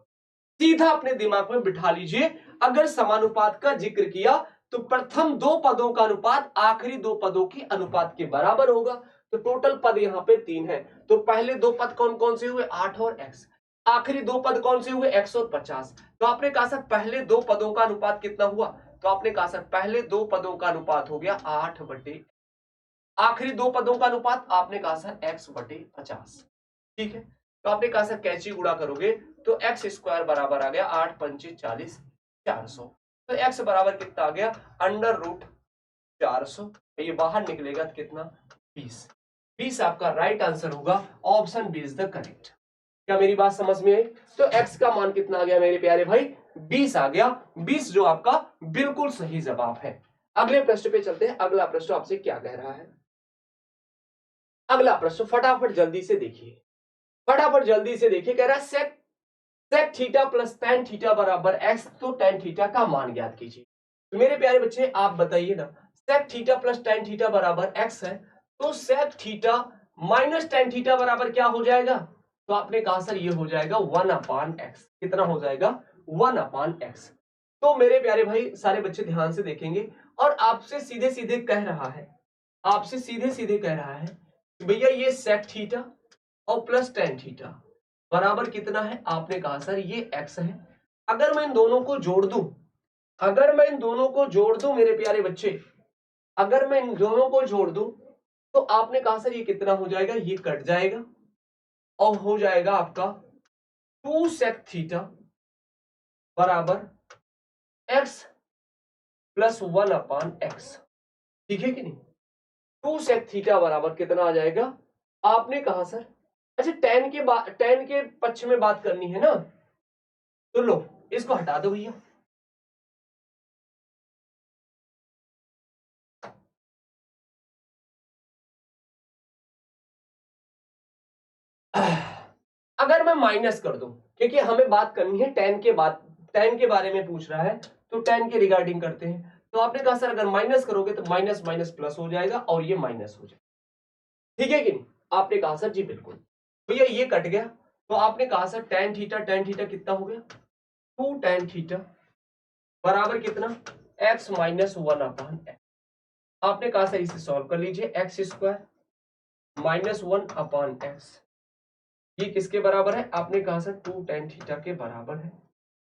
सीधा अपने दिमाग में बिठा लीजिए, अगर समानुपात का जिक्र किया तो प्रथम दो पदों का अनुपात आखिरी दो पदों के अनुपात के बराबर होगा। तो टोटल पद यहां पे 3 है, तो पहले दो पद कौन कौन से हुए, 8 और x, आखिरी दो पद कौन से हुए, x और 50। तो आपने कहा सर पहले दो पदों का अनुपात कितना हुआ, तो आपने कहा सर पहले दो पदों का अनुपात हो गया 8/, आखिरी दो पदों का अनुपात आपने कहा सर x/50। ठीक है, तो आपने कहा सर कैची गुणा करोगे तो एक्स स्क्वायर बराबर आ गया 8×5 = 40, 400। तो x बराबर कितना आ गया, √400। ये बाहर निकलेगा तो कितना, 20। 20 आपका राइट आंसर होगा, option B is the correct. क्या मेरी बात समझ में आई? तो x का मान कितना आ गया मेरे प्यारे भाई, 20 आ गया। 20 जो आपका बिल्कुल सही जवाब है। अगले प्रश्न पे चलते हैं। अगला प्रश्न आपसे क्या कह रहा है, अगला प्रश्न फटाफट जल्दी से देखिए, फटाफट जल्दी से देखिए। कह रहा है sec theta plus tan theta बराबर एक्स, तो टेन थीटा का मान ज्ञात कीजिए। तो मेरे प्यारे बच्चे आप बताइए ना, sec theta plus tan theta बराबर एक्स है, तो sec theta minus tan theta बराबर क्या हो जाएगा, तो आपने कहा सर ये हो जाएगा 1/x। कितना हो जाएगा, 1/x। तो मेरे प्यारे भाई सारे बच्चे ध्यान से देखेंगे, और आपसे सीधे सीधे कह रहा है, आपसे सीधे सीधे कह रहा है भैया ये सेक थीटा और प्लस टेन थीटा बराबर कितना है, आपने कहा सर ये x है। अगर मैं इन दोनों को जोड़ दूं, अगर मैं इन दोनों को जोड़ दूं मेरे प्यारे बच्चे, अगर मैं इन दोनों को जोड़ दूं तो आपने कहा सर ये कितना हो जाएगा, ये कट जाएगा और हो जाएगा आपका 2 सेक थीटा बराबर x प्लस 1/x। ठीक है कि नहीं, 2 सेक थीटा बराबर कितना आ जाएगा, आपने कहा सर अच्छा टेन के पक्ष में बात करनी है ना, तो लो इसको हटा दो भैया। अगर मैं माइनस कर दूं, क्योंकि हमें बात करनी है टेन के बारे में पूछ रहा है, तो टेन के रिगार्डिंग करते हैं। तो आपने कहा सर अगर माइनस करोगे तो माइनस माइनस प्लस हो जाएगा और ये माइनस हो जाएगा। ठीक है कि नहीं, आपने कहा सर जी बिल्कुल। भैया ये कट गया, तो आपने कहा सर टेन थीटा कितना हो गया, 2 टेन थीटा बराबर कितना, x माइनस 1/x। आपने कहा सर इसे सॉल्व कर लीजिए, एक्स स्क्वायर माइनस 1/x ये किसके बराबर है, आपने कहा सर 2 टेन थीटा के बराबर है।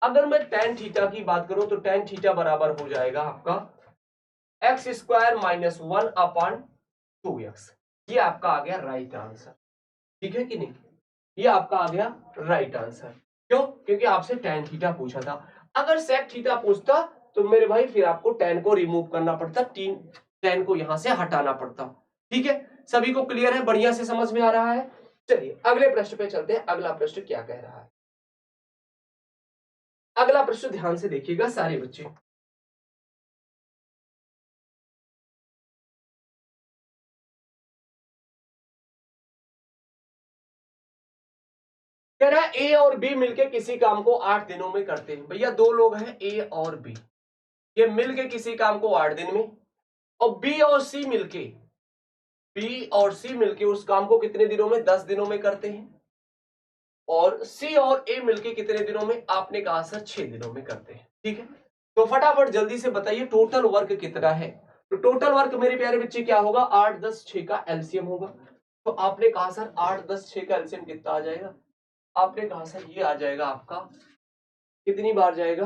अगर मैं टेन थीटा की बात करूं तो टेन थीटा बराबर हो जाएगा आपका एक्स स्क्वायर माइनस 1/2x। ये आपका आ गया राइट आंसर। ठीक है कि नहीं, ये आपका आ गया राइट आंसर। क्यों, क्योंकि आपसे टेन थीटा पूछा था। अगर सेक थीटा पूछता तो मेरे भाई फिर आपको टेन को रिमूव करना पड़ता, टेन को यहां से हटाना पड़ता। ठीक है, सभी को क्लियर है, बढ़िया से समझ में आ रहा है। चलिए अगले प्रश्न पे चलते हैं। अगला प्रश्न क्या कह रहा है, अगला प्रश्न ध्यान से देखिएगा सारे बच्चे। कह रहा है ए और बी मिलके किसी काम को 8 दिनों में करते हैं। भैया दो लोग हैं ए और बी, ये मिलके किसी काम को 8 दिन में, और बी और सी मिलके उस काम को कितने दिनों में, 10 दिनों में करते हैं। और सी और ए मिलके कितने दिनों में, आपने कहा सर 6 दिनों में करते हैं। ठीक है, तो फटाफट जल्दी से बताइए टोटल वर्क कितना है। तो टोटल वर्क मेरे प्यारे बच्चे क्या होगा, 8 10 6 का एलसीएम होगा। तो आपने कहा सर 8 10 6 का एलसीएम कितना आ जाएगा, आपने कहा सर ये आ जाएगा आपका कितनी बार जाएगा,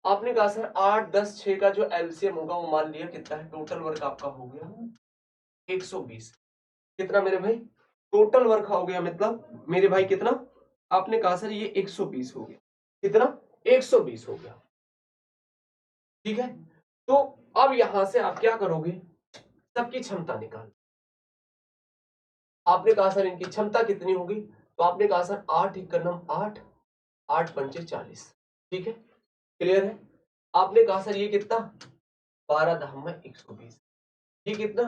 आपने कहा सर 8 10 6 का जो एलसीएम होगा वो मान लिया कितना है, टोटल वर्क आपका हो गया 120। कितना मेरे भाई, टोटल वर्क हो गया मतलब मेरे भाई कितना, आपने कहा सर ये 120 हो गया। कितना, 120 हो गया। ठीक है, तो अब यहां से आप क्या करोगे, सबकी क्षमता निकाल। आपने कहा सर इनकी क्षमता कितनी होगी, तो आपने कहा सर 8 एक का नाम 8, 8 पंचे 40। ठीक है, क्लियर है। आपने कहा सर ये कितना, 12 धाम में 120, ये कितना,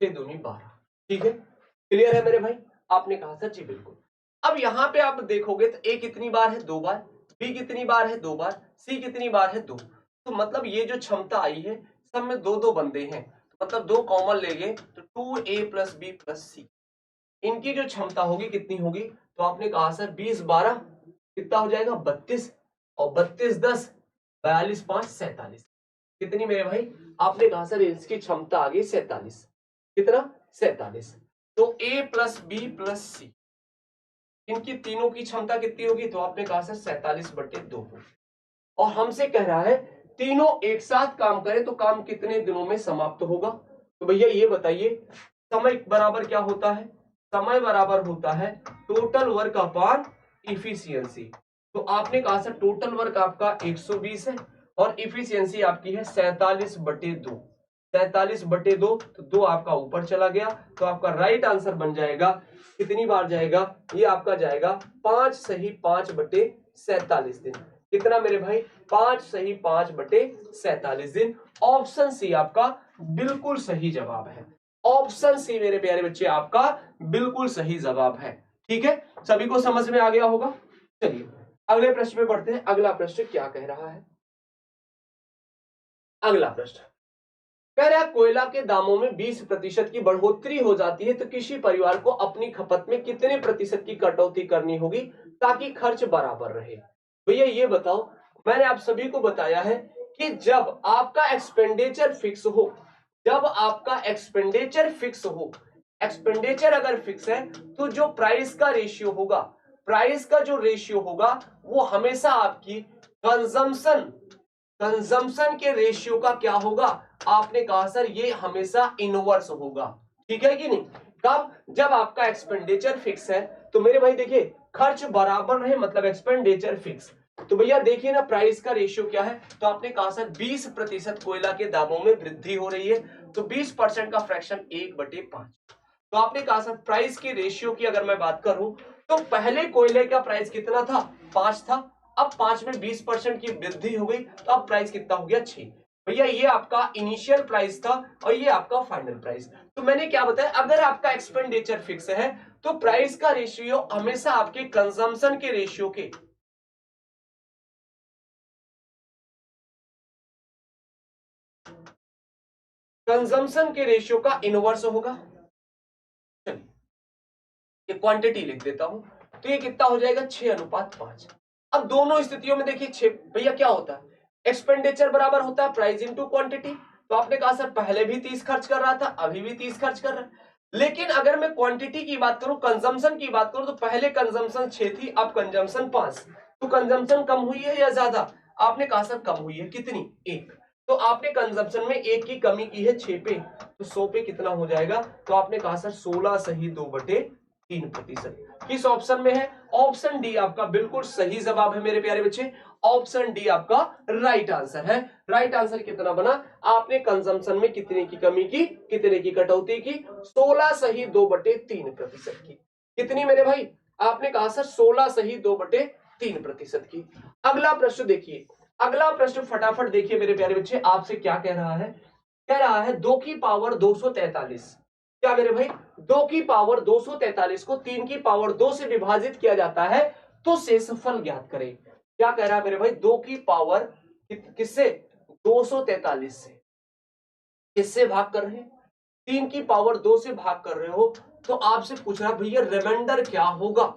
6 दूनी 12। ठीक है, क्लियर है मेरे भाई। आपने कहा सर जी बिल्कुल। अब यहाँ पे आप देखोगे तो ए कितनी बार है, 2 बार, बी कितनी बार है, 2 बार, सी कितनी बार है, 2। तो मतलब ये जो क्षमता आई है सब में 2-2 बंदे हैं, मतलब 2 कॉमन लेंगे तो 2a प्लस बी प्लस सी, इनकी जो क्षमता होगी कितनी होगी, तो आपने कहा सर 20-12 कितना हो जाएगा, 32, और 32-10 42-5 47, कितनी मेरे भाई, आपने कहा सर इसकी क्षमता आ गई 47, कितना 47। तो a प्लस बी प्लस सी, इनकी तीनों की क्षमता कितनी होगी, तो आपने कहा सर 47/2 होगी। और हमसे कह रहा है तीनों एक साथ काम करें तो काम कितने दिनों में समाप्त होगा, तो भैया ये बताइए समय बराबर क्या होता है, समय बराबर होता है टोटल वर्क अपॉन इफिशियंसी। तो आपने कहा सर टोटल वर्क आपका 120 है और इफिशियंसी आपकी है 47/2, 47/2, तो 2 आपका ऊपर चला गया, तो आपका राइट आंसर बन जाएगा, कितनी बार जाएगा, ये आपका जाएगा 5 सही 5/47 दिन, कितना मेरे भाई, 5 सही 5/47 दिन। ऑप्शन सी आपका बिल्कुल सही जवाब है, ऑप्शन सी मेरे प्यारे बच्चे आपका बिल्कुल सही जवाब है। ठीक है, सभी को समझ में आ गया होगा। चलिए अगले प्रश्न में बढ़ते हैं, अगला प्रश्न क्या कह रहा है, अगला प्रश्न कह रहा है कोयला के दामों में 20% की बढ़ोतरी हो जाती है तो किसी परिवार को अपनी खपत में कितने प्रतिशत की कटौती करनी होगी ताकि खर्च बराबर रहे। भैया ये बताओ, मैंने आप सभी को बताया है कि जब आपका एक्सपेंडिचर फिक्स हो, जब आपका एक्सपेंडिचर फिक्स हो, एक्सपेंडिचर अगर फिक्स है तो जो प्राइस का रेशियो होगा, प्राइस का जो रेशियो होगा वो हमेशा आपकी कंजम्पशन कंजम्पशन के रेशियो का क्या होगा, आपने कहा सर ये हमेशा इनवर्स होगा। ठीक है कि नहीं, कब, जब आपका एक्सपेंडिचर फिक्स है, तो मेरे भाई देखिए खर्च बराबर रहे मतलब एक्सपेंडिचर फिक्स, तो भैया देखिए ना प्राइस का रेशियो क्या है, तो आपने कहा सर 20% कोयला के दामों में वृद्धि हो रही है, तो 20% का फ्रैक्शन 1/5। तो आपने कहा सर प्राइस के रेशियो की अगर मैं बात करूं तो पहले कोयले का प्राइस कितना था, 5 था, अब 5 में 20% की वृद्धि हो गई, तो अब प्राइस कितना हो गया, 6। भैया ये आपका इनिशियल प्राइस था और ये आपका फाइनल प्राइस। तो मैंने क्या बताया, अगर आपका एक्सपेंडिचर फिक्स है तो प्राइस का रेशियो हमेशा आपके कंजम्पशन के रेशियो के रेशियो का इनवर्स होगा। चलिए ये क्वांटिटी लिख देता हूं, तो ये कितना हो जाएगा, 6:5। अब दोनों स्थितियों में देखिए 6, भैया क्या होता है, एक्सपेंडिचर बराबर होता है प्राइस इनटू क्वांटिटी, तो आपने कहा सर पहले भी 30 खर्च कर रहा था, अभी भी 30 खर्च कर रहा है। लेकिन अगर मैं क्वांटिटी की बात करूं, कंजम्पशन की बात करूं, तो पहले कंजम्पशन 6 थी, अब कंजम्पशन 5, तो कंजम्पशन कम हुई है या ज्यादा, आपने कहा सर कम हुई है, कितनी, 1। तो आपने कंजम्पशन में 1 की कमी की है 6 पे, तो 100 पे कितना हो जाएगा, तो आपने कहा सर 16 सही 2/3%। किस ऑप्शन में है, ऑप्शन डी आपका बिल्कुल सही जवाब है मेरे प्यारे बच्चे, ऑप्शन डी आपका राइट आंसर है। राइट आंसर कितना बना, आपने कंजम्पशन में कितने की कमी की, कितने की कटौती की, 16 सही 2/3% की, कितनी मेरे भाई, आपने कहा सर 16 सही 2/3% की। अगला प्रश्न देखिए, अगला प्रश्न फटाफट देखिए मेरे प्यारे बच्चे, आपसे क्या कह रहा है, कह रहा है 2 की पावर 243, क्या मेरे भाई, 2 की पावर 243 को 3 की पावर 2 से विभाजित किया जाता है तो शेषफल ज्ञात करें। क्या कह रहा है मेरे भाई, 2 की पावर किससे, 243 से, किससे भाग कर रहे हैं, 3 की पावर 2 से भाग कर रहे हो, तो आपसे पूछ रहा भैया रिमाइंडर क्या होगा,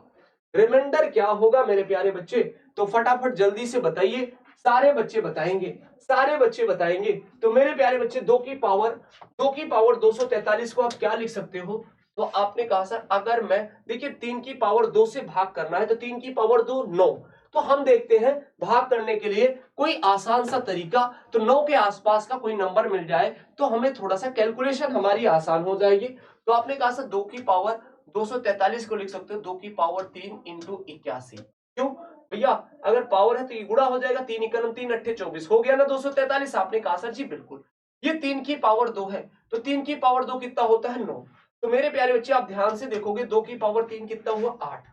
रिमाइंडर क्या होगा मेरे प्यारे बच्चे, तो फटाफट जल्दी से बताइए, सारे बच्चे बताएंगे, सारे बच्चे बताएंगे। तो मेरे प्यारे बच्चे 2 की पावर 243 को आप क्या लिख सकते हो, तो आपने कहा सर अगर मैं देखिए 3 की पावर 2 से भाग करना है तो 3 की पावर 2 9, तो हम देखते हैं भाग करने के लिए कोई आसान सा तरीका, तो 9 के आसपास का कोई नंबर मिल जाए तो हमें थोड़ा सा कैलकुलेशन हमारी आसान हो जाएगी। तो आपने कहा सर 2 की पावर 243 को लिख सकते हो 2 की पावर 3 इंटू 81, क्यों भैया, अगर पावर है तो ये गुणा हो जाएगा, 3 इक्यावन 3 अट्ठे 24 हो गया ना 243, आपने कहा सर जी बिल्कुल, ये 3 की पावर 2 है, तो 3 की पावर 2 कितना होता है 9। तो मेरे प्यारे बच्चे आप ध्यान से देखोगे 2 की पावर 3 कितना हुआ 8,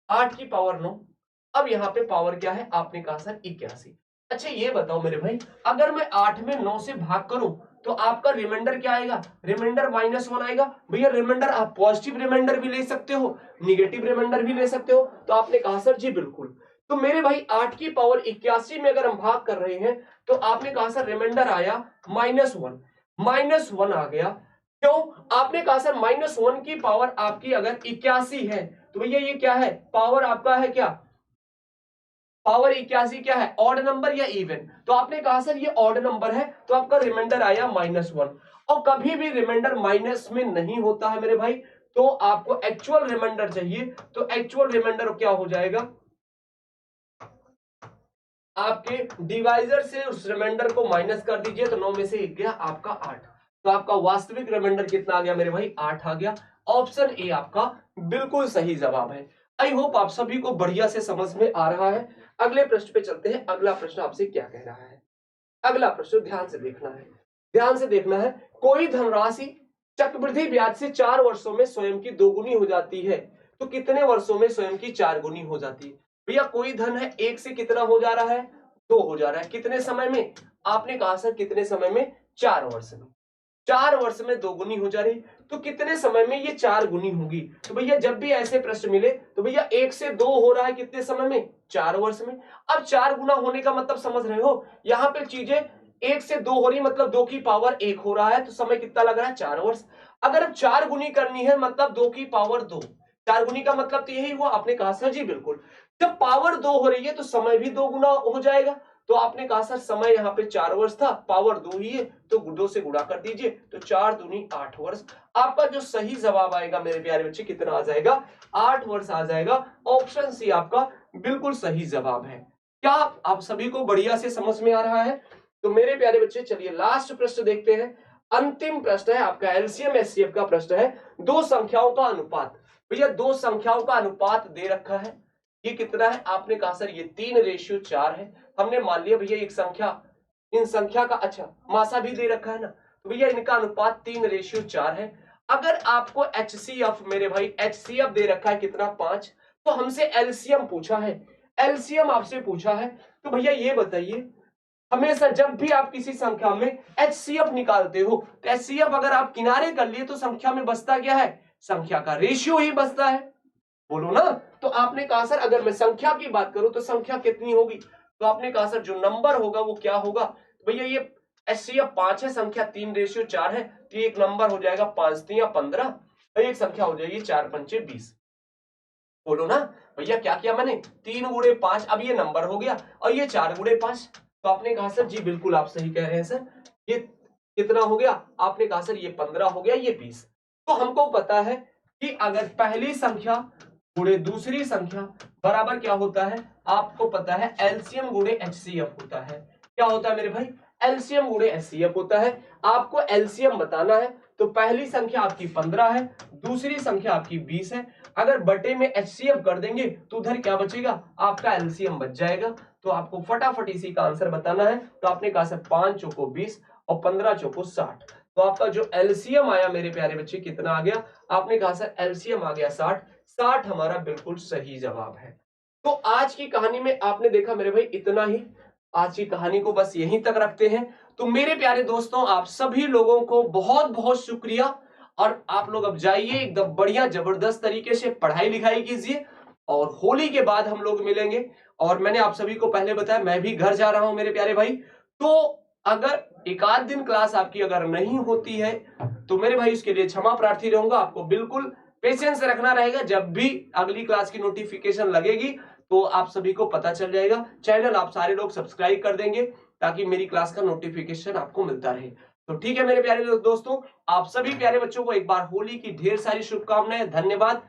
8 की पावर 9, अब यहाँ पे पावर क्या है, आपने कहा सर 81। अच्छा ये बताओ मेरे भाई, अगर मैं 8 में 9 से भाग करूं तो आपका रिमाइंडर क्या आएगा, रिमाइंडर -1 आएगा। भैया रिमाइंडर आप पॉजिटिव रिमाइंडर भी ले सकते हो, निगेटिव रिमाइंडर भी ले सकते हो। तो आपने कहा सर जी बिल्कुल। तो मेरे भाई 8 की पावर 81 में अगर हम भाग कर रहे हैं तो आपने कहा सर रिमाइंडर आया -1 आ गया। क्यों? आपने कहा सर -1 की पावर आपकी अगर 81 है तो भैया ये क्या है, पावर आपका है क्या, पावर 81 क्या है, ऑड नंबर या इवन? तो आपने कहा सर ये ऑड नंबर है तो आपका रिमाइंडर आया -1। और कभी भी रिमाइंडर माइनस में नहीं होता है मेरे भाई, तो आपको एक्चुअल रिमाइंडर चाहिए। तो एक्चुअल रिमाइंडर क्या हो जाएगा, आपके डिवाइजर से उस रिमाइंडर को माइनस कर दीजिए तो 9 में से 1 गया आपका 8। तो आपका वास्तविक रिमाइंडर कितना आ गया मेरे भाई, 8 आ गया। ऑप्शन ए आपका बिल्कुल सही जवाब है। आई होप आप सभी को बढ़िया से समझ में आ रहा है। अगले प्रश्न पे चलते हैं। अगला प्रश्न आपसे क्या कह रहा है, अगला प्रश्न ध्यान से देखना है, ध्यान से देखना है। कोई धनराशि चक्रवृद्धि ब्याज से 4 वर्षों में स्वयं की दोगुनी हो जाती है, तो कितने वर्षों में स्वयं की 4 गुनी हो जाती है? भैया कोई धन है, एक से कितना हो जा रहा है, 2 हो जा रहा है, कितने समय में? आपने कहा सर कितने समय में, 4 वर्ष में। 4 वर्ष में 2 गुनी हो जा रही, तो कितने समय में ये 4 गुनी होगी? तो भैया जब भी ऐसे प्रश्न मिले तो भैया 1 से 2 हो रहा है कितने समय में, 4 वर्ष में। अब 4 गुना होने का मतलब समझ रहे हो, यहाँ पे चीजें 1 से 2 हो रही, मतलब 2 की पावर 1 हो रहा है, तो समय कितना लग रहा है, 4 वर्ष। अगर अब 4 गुनी करनी है मतलब 2 की पावर 2, 4 गुनी का मतलब तो यही हुआ। आपने कहा सर जी बिल्कुल, जब पावर 2 हो रही है तो समय भी 2 गुना हो जाएगा। तो आपने कहा सर समय यहाँ पे 4 वर्ष था, पावर 2 ही है, तो 2 से गुणा कर दीजिए, तो 4 दूनी 8 वर्ष। आपका जो सही जवाब आएगा मेरे प्यारे बच्चे कितना आ जाएगा, 8 वर्ष आ जाएगा। ऑप्शन सी आपका बिल्कुल सही जवाब है। क्या आप सभी को बढ़िया से समझ में आ रहा है? तो मेरे प्यारे बच्चे चलिए लास्ट प्रश्न देखते हैं। अंतिम प्रश्न है आपका एलसीएम एचसीएफ का प्रश्न है, दो संख्याओं का अनुपात। भैया दो संख्याओं का अनुपात दे रखा है, ये कितना है? आपने कहा सर ये 3:4 है। हमने मान लिया भैया एक संख्या, इन संख्या का अच्छा मासा भी दे रखा है ना, तो भैया इनका अनुपात 3:4 है। अगर आपको एचसीएफ मेरे भाई एचसीएफ दे रखा है कितना, 5, तो हमसे एलसीएम पूछा है, एलसीएम आपसे पूछा है। तो भैया ये बताइए, हमेशा जब भी आप किसी संख्या में एचसीएफ निकालते हो तो एचसीएफ अगर आप किनारे कर लिए तो संख्या में बचता क्या है, संख्या का रेशियो ही बचता है, बोलो ना। तो आपने कहा सर अगर मैं संख्या की बात करूं तो संख्या कितनी होगी, तो आपने कहा सर जो नंबर होगा वो क्या होगा। तो भैया ये एचसीएफ 5 है, संख्या 3:4 है, तो एक नंबर हो जाएगा 5 3 15, और एक संख्या हो जाएगी 4 5 20। बोलो ना भैया क्या किया मैंने, 3 गुणे 5, अब ये नंबर हो गया, और ये 4 गुणे 5। तो आपने कहा सर जी बिल्कुल आप सही कह रहे हैं सर, ये कितना हो गया, आपने कहा सर ये 15 हो गया, ये 20। तो हमको पता है कि अगर पहली संख्या गुणे दूसरी संख्या बराबर क्या होता है, आपको पता है एलसीएम गुणे एचसीएफ होता है। क्या होता है मेरे भाई, एलसीएम गुणे एचसीएफ होता है। आपको एलसीएम बताना है तो पहली संख्या आपकी 15 है, दूसरी संख्या आपकी 20 है। अगर बटे में एचसीएफ कर देंगे तो उधर क्या बचेगा, आपका एलसीएम बच जाएगा। तो आपको फटाफट इसी का आंसर बताना है। तो आपने कहा सर 5 चौको 20 और 15 चौको 60। तो आपका जो एलसीएम आया मेरे प्यारे बच्चे कितना आ गया, आपने कहा सर एलसीएम आ गया 60। 60 हमारा बिल्कुल सही जवाब है। तो आज की कहानी में आपने देखा मेरे भाई इतना ही, आज की कहानी को बस यहीं तक रखते हैं। तो मेरे प्यारे दोस्तों आप सभी लोगों को बहुत बहुत शुक्रिया, और आप लोग अब जाइए एकदम बढ़िया जबरदस्त तरीके से पढ़ाई लिखाई कीजिए, और होली के बाद हम लोग मिलेंगे। और मैंने आप सभी को पहले बताया मैं भी घर जा रहा हूं मेरे प्यारे भाई, तो अगर एक आध दिन क्लास आपकी अगर नहीं होती है तो मेरे भाई उसके लिए क्षमा प्रार्थी रहूंगा। आपको बिल्कुल पेशेंस रखना रहेगा, जब भी अगली क्लास की नोटिफिकेशन लगेगी तो आप सभी को पता चल जाएगा। चैनल आप सारे लोग सब्सक्राइब कर देंगे ताकि मेरी क्लास का नोटिफिकेशन आपको मिलता रहे। तो ठीक है मेरे प्यारे दोस्तों, आप सभी प्यारे बच्चों को एक बार होली की ढेर सारी शुभकामनाएं, धन्यवाद।